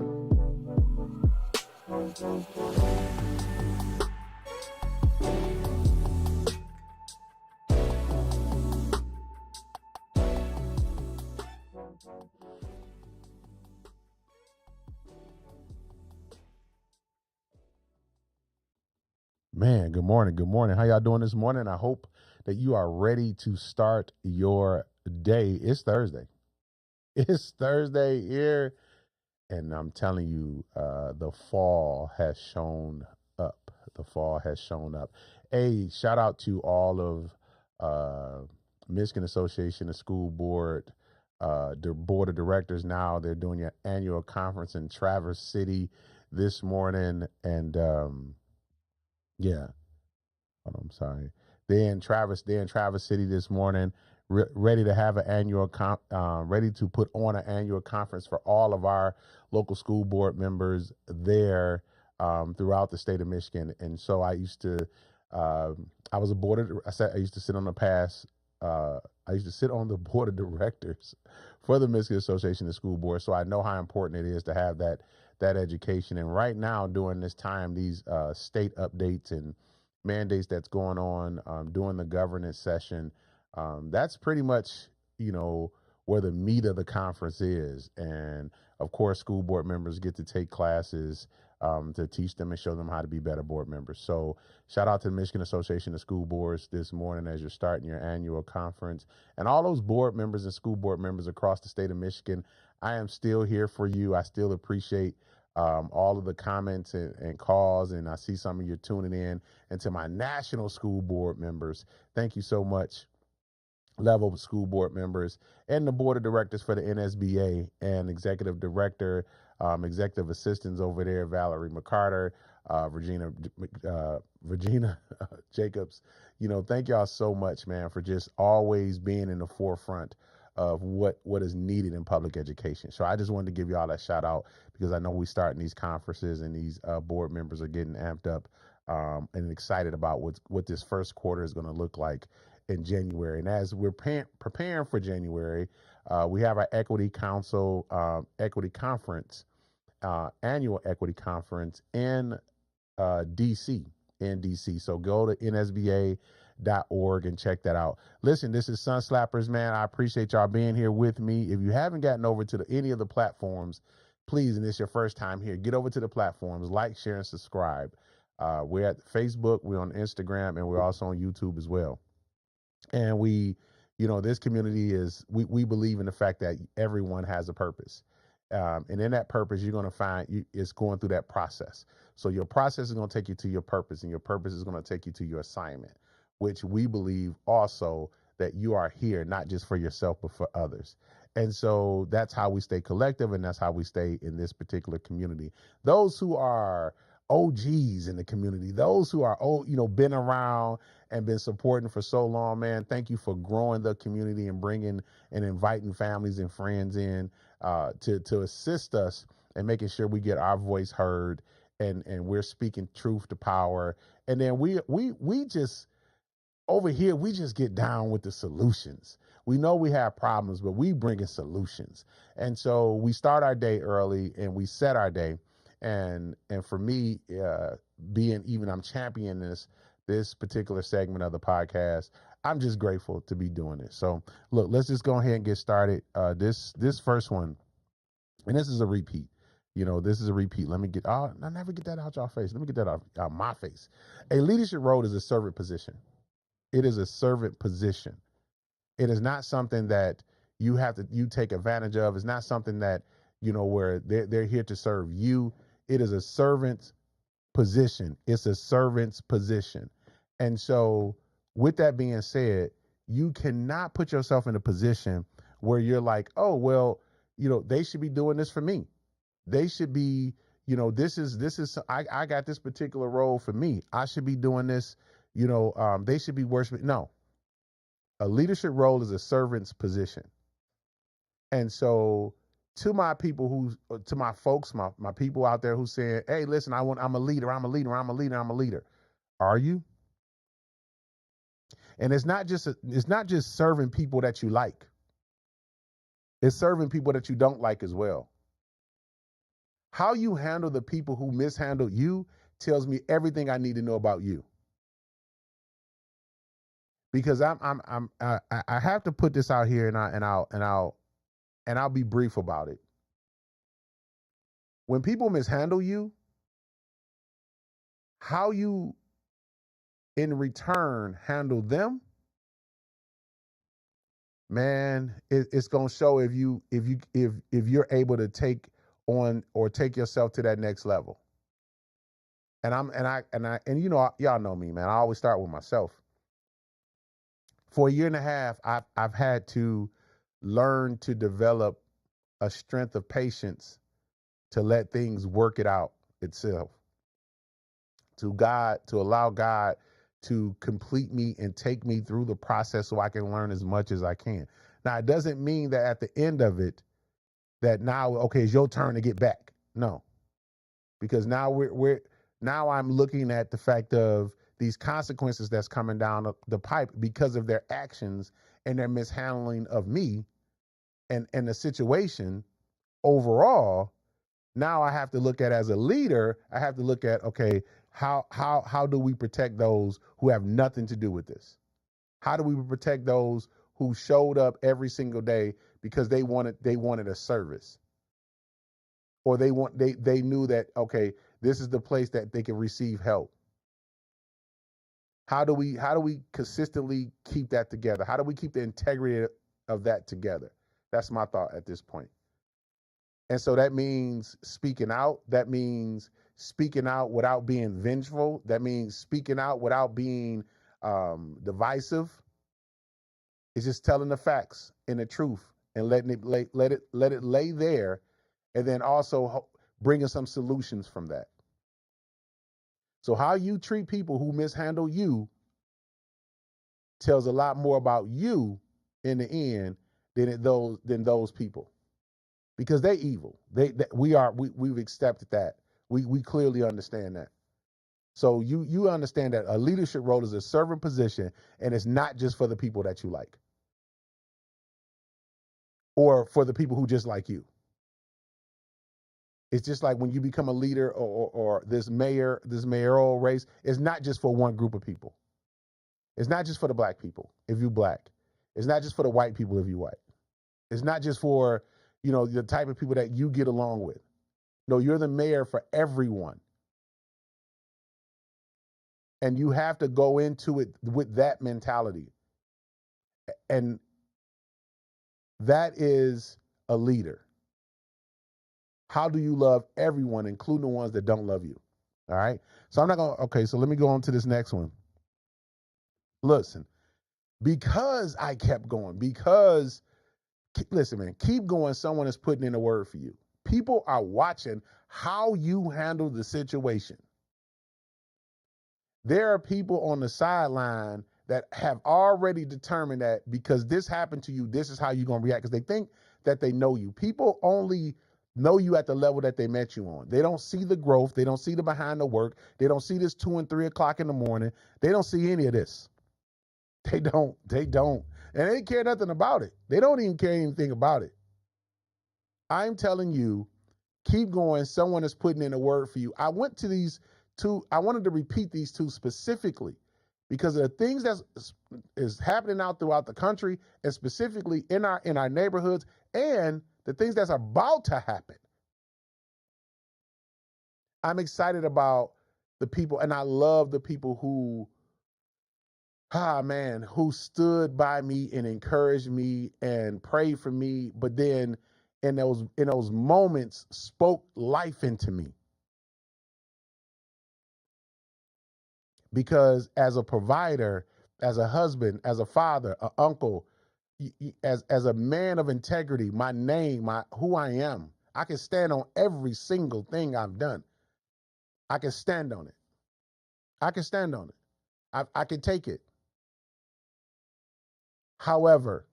Man, good morning. Good morning. How y'all doing this morning? I hope that you are ready to start your day. It's Thursday. It's Thursday here, and I'm telling you, the fall has shown up. The fall has shown up. Hey, shout out to all of Michigan Association of School Board, the board of directors. Now they're doing your annual conference in Traverse City this morning, and yeah. Hold on, I'm sorry. They're in Traverse City this morning, ready to have an ready to put on an annual conference for all of our local school board members there throughout the state of Michigan. And so I was a I used to sit on the past, I used to sit on the board of directors for the Michigan Association of School Boards. So I know how important it is to have that education. And right now, during this time, these state updates and mandates that's going on during the governance session. That's pretty much, where the meat of the conference is. And of course, school board members get to take classes to teach them and show them how to be better board members. So shout out to the Michigan Association of School Boards this morning as you're starting your annual conference. And all those board members and school board members across the state of Michigan, I am still here for you. I still appreciate all of the comments and calls, and I see some of you tuning in. And to my national school board members, thank you so much. Level school board members and the board of directors for the NSBA and executive director, executive assistants over there, Valerie McCarter, Regina Jacobs. Thank y'all so much, man, for just always being in the forefront of what is needed in public education. So I just wanted to give y'all that shout out because I know we starting these conferences and these board members are getting amped up and excited about what this first quarter is going to look like in January. And as we're preparing for January, we have our Equity Council Equity Conference, annual Equity Conference in DC. So go to nsba.org and check that out. Listen, this is Sun Slappers, man. I appreciate y'all being here with me. If you haven't gotten over to any of the platforms, please, and this is your first time here, get over to the platforms, like, share, and subscribe. We're at Facebook, we're on Instagram, and we're also on YouTube as well. And this community we believe in the fact that everyone has a purpose. And in that purpose, you're going to find it's going through that process. So your process is going to take you to your purpose, and your purpose is going to take you to your assignment, which we believe also that you are here, not just for yourself, but for others. And so that's how we stay collective, and that's how we stay in this particular community. Those who are OGs in the community, those who are been around and been supporting for so long, man, thank you for growing the community and bringing and inviting families and friends in to assist us and making sure we get our voice heard and we're speaking truth to power. And then we just over here, we just get down with the solutions. We know we have problems, but we bring in solutions. And so we start our day early and we set our day. And for me, I'm championing this particular segment of the podcast. I'm just grateful to be doing this. So look, let's just go ahead and get started. This first one, and this is a repeat. This is a repeat. Let me get. I never get that out y'all face. Let me get that out my face. A leadership role is a servant position. It is a servant position. It is not something that you take advantage of. It's not something that where they're here to serve you. It is a servant's position. It's a servant's position. And so with that being said, you cannot put yourself in a position where you're like, oh, well, they should be doing this for me. They should be, I got this particular role for me. I should be doing this, they should be worshiping. No, a leadership role is a servant's position. And so to my people to my folks, my people out there who saying, hey, listen, I'm a leader. Are you? And it's not just serving people that you like. It's serving people that you don't like as well. How you handle the people who mishandled you tells me everything I need to know about you. Because I have to put this out here, and I'll be brief about it. When people mishandle you, how you in return handle them, man, it's gonna show if you're able to take on or take yourself to that next level. And you know, y'all know me, man. I always start with myself. For a year and a half, I've had to learn to develop a strength of patience to let things work it out itself. To allow God to complete me and take me through the process so I can learn as much as I can. Now, it doesn't mean that at the end of it, that now, okay, it's your turn to get back. No, because now now I'm looking at the fact of these consequences that's coming down the pipe because of their actions and their mishandling of me and the situation overall. Now I have to look at, as a leader, I have to look at, okay, how do we protect those who have nothing to do with this? How do we protect those who showed up every single day because they wanted a service, or they knew that, okay, this is the place that they can receive help? How do we consistently keep that together? How do we keep the integrity of that together? That's my thought at this point. And so that means speaking out. That means speaking out without being vengeful. That means speaking out without being divisive. It's just telling the facts and the truth and letting it let it lay there, and then also bringing some solutions from that. So how you treat people who mishandle you tells a lot more about you in the end than those people, because they evil. We've accepted that. We clearly understand that. So you understand that a leadership role is a servant position, and it's not just for the people that you like or for the people who just like you. It's just like when you become a leader or this mayoral race, it's not just for one group of people. It's not just for the black people if you black. It's not just for the white people if you white. It's not just for, the type of people that you get along with. No, you're the mayor for everyone. And you have to go into it with that mentality. And that is a leader. How do you love everyone, including the ones that don't love you? All right. So so let me go on to this next one. Listen, because I kept going, listen, man, keep going. Someone is putting in a word for you. People are watching how you handle the situation. There are people on the sideline that have already determined that because this happened to you, this is how you're going to react, because they think that they know you. People only know you at the level that they met you on. They don't see the growth. They don't see the behind the work. They don't see this 2 and 3 o'clock in the morning. They don't see any of this. They don't. And they care nothing about it. They don't even care anything about it. I'm telling you, keep going. Someone is putting in a word for you. I wanted to repeat these two specifically because of the things that is happening out throughout the country, and specifically in our neighborhoods, and the things that's about to happen. I'm excited about the people, and I love the people who stood by me and encouraged me and prayed for me, but then in those moments spoke life into me. Because as a provider, as a husband, as a father, an uncle, as a man of integrity, my name, who I am, I can stand on every single thing I've done. I can stand on it. I can stand on it. I can take it. However,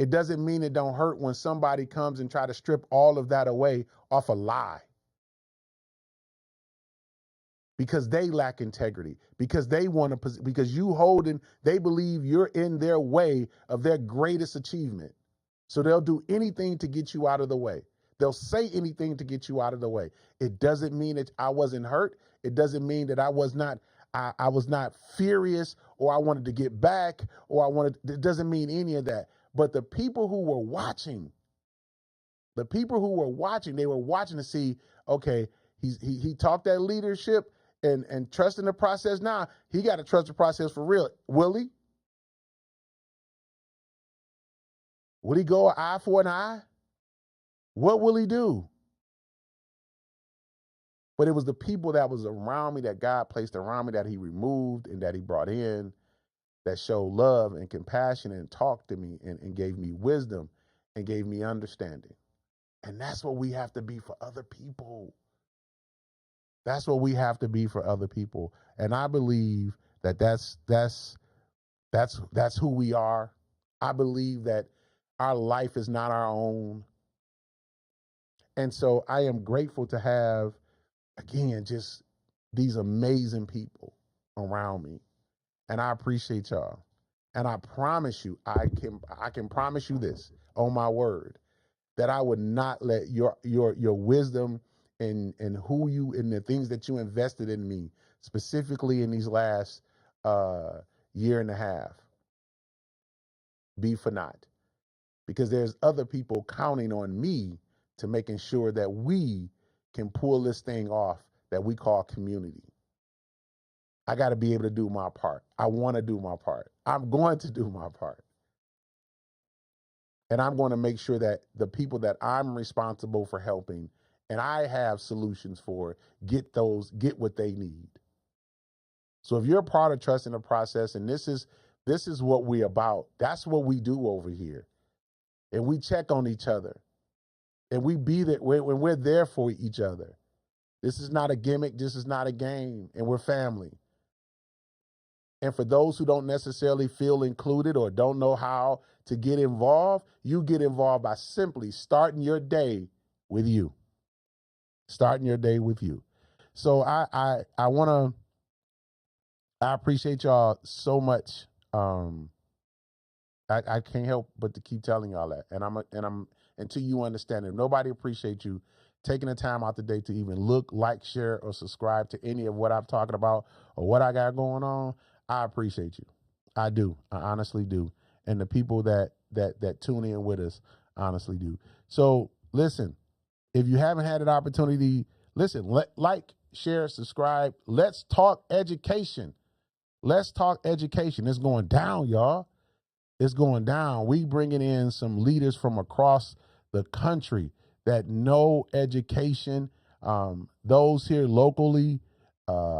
it doesn't mean it don't hurt when somebody comes and try to strip all of that away off a lie. Because they lack integrity, because they because they believe you're in their way of their greatest achievement. So they'll do anything to get you out of the way. They'll say anything to get you out of the way. It doesn't mean that I wasn't hurt. It doesn't mean that I was not furious, or I wanted to get back, or it doesn't mean any of that. But the people who were watching, they were watching to see, okay, he talked that leadership and trusting the process. Now he got to trust the process for real. Will he? Would he go an eye for an eye? What will he do? But it was the people that was around me, that God placed around me, that he removed and that he brought in, that showed love and compassion and talked to me and gave me wisdom and gave me understanding. And that's what we have to be for other people. That's what we have to be for other people. And I believe that that's who we are. I believe that our life is not our own. And so I am grateful to have, again, just these amazing people around me. And I appreciate y'all. And I promise you, I can promise you this on my word, that I would not let your wisdom and who you and the things that you invested in me, specifically in these last year and a half, be for naught. Because there's other people counting on me to making sure that we can pull this thing off that we call community. I got to be able to do my part. I want to do my part. I'm going to do my part. And I'm going to make sure that the people that I'm responsible for helping and I have solutions for get what they need. So if you're a part of trusting the process, and this is what we're about, that's what we do over here. And we check on each other. And we be there when we're there for each other. This is not a gimmick. This is not a game. And we're family. And for those who don't necessarily feel included or don't know how to get involved, you get involved by simply starting your day with you. Starting your day with you. So I appreciate y'all so much. I can't help but to keep telling y'all that. And I'm until you understand it. If nobody appreciates you taking the time out the day to even look, like, share, or subscribe to any of what I'm talking about or what I got going on, I appreciate you. I do. I honestly do. And the people that tune in with us honestly do. So listen, if you haven't had an opportunity, listen, like, share, subscribe. Let's talk education. Let's talk education. It's going down, y'all. It's going down. We bringing in some leaders from across the country that know education. Those here locally,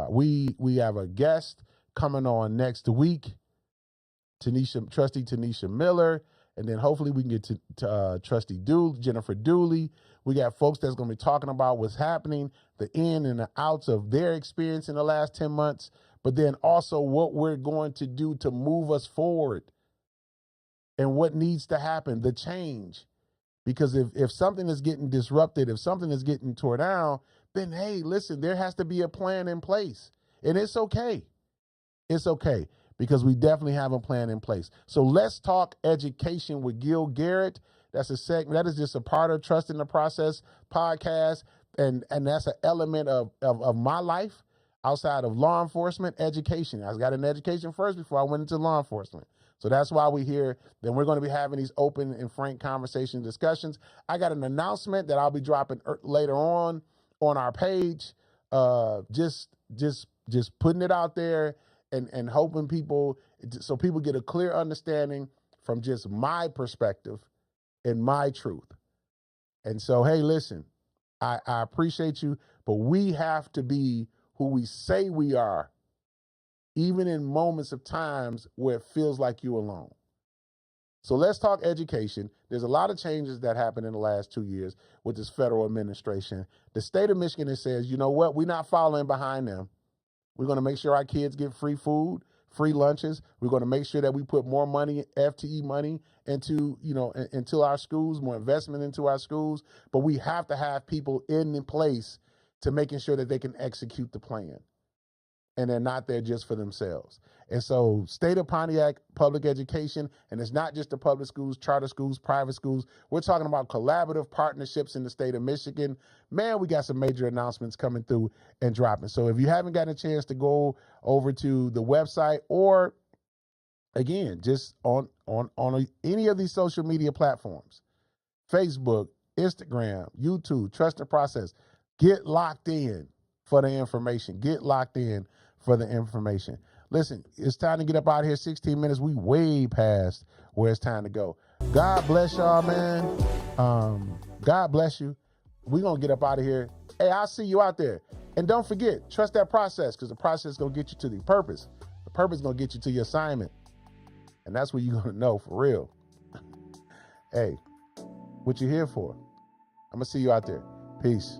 we have a guest coming on next week, Trustee Tanisha Miller, and then hopefully we can get to Trustee Jennifer Dooley. We got folks that's going to be talking about what's happening, the in and the outs of their experience in the last 10 months, but then also what we're going to do to move us forward. And what needs to happen, the change. Because if something is getting disrupted, if something is getting torn down, then hey, listen, there has to be a plan in place. And it's okay. It's okay, because we definitely have a plan in place. So let's talk education with Gil Garrett. That's a segment. That is just a part of Trust in the Process podcast. And that's an element of my life outside of law enforcement, education. I got an education first before I went into law enforcement. So that's why we're here. Then we're going to be having these open and frank conversation discussions. I got an announcement that I'll be dropping later on our page. Just putting it out there and hoping so people get a clear understanding from just my perspective and my truth. And so, hey, listen, I appreciate you, but we have to be who we say we are, even in moments of times where it feels like you're alone. So let's talk education. There's a lot of changes that happened in the last 2 years with this federal administration. The state of Michigan says, you know what, we're not following behind them. We're going to make sure our kids get free food, free lunches. We're going to make sure that we put more money, FTE money, into our schools, more investment into our schools. But we have to have people in place to making sure that they can execute the plan. and they're not there just for themselves. And so State of Pontiac public education, and it's not just the public schools, charter schools, private schools. We're talking about collaborative partnerships in the state of Michigan. Man, we got some major announcements coming through and dropping. So if you haven't gotten a chance to go over to the website, or again, just on any of these social media platforms, Facebook, Instagram, YouTube, Trust the Process, get locked in for the information. Get locked in for the information. Listen, it's time to get up out of here. 16 minutes. We way past where it's time to go. God bless y'all, man. God bless you. We're going to get up out of here. Hey, I'll see you out there. And don't forget, trust that process, because the process is going to get you to the purpose. The purpose is going to get you to your assignment. And that's what you're going to know for real. Hey, what you here for? I'm going to see you out there. Peace.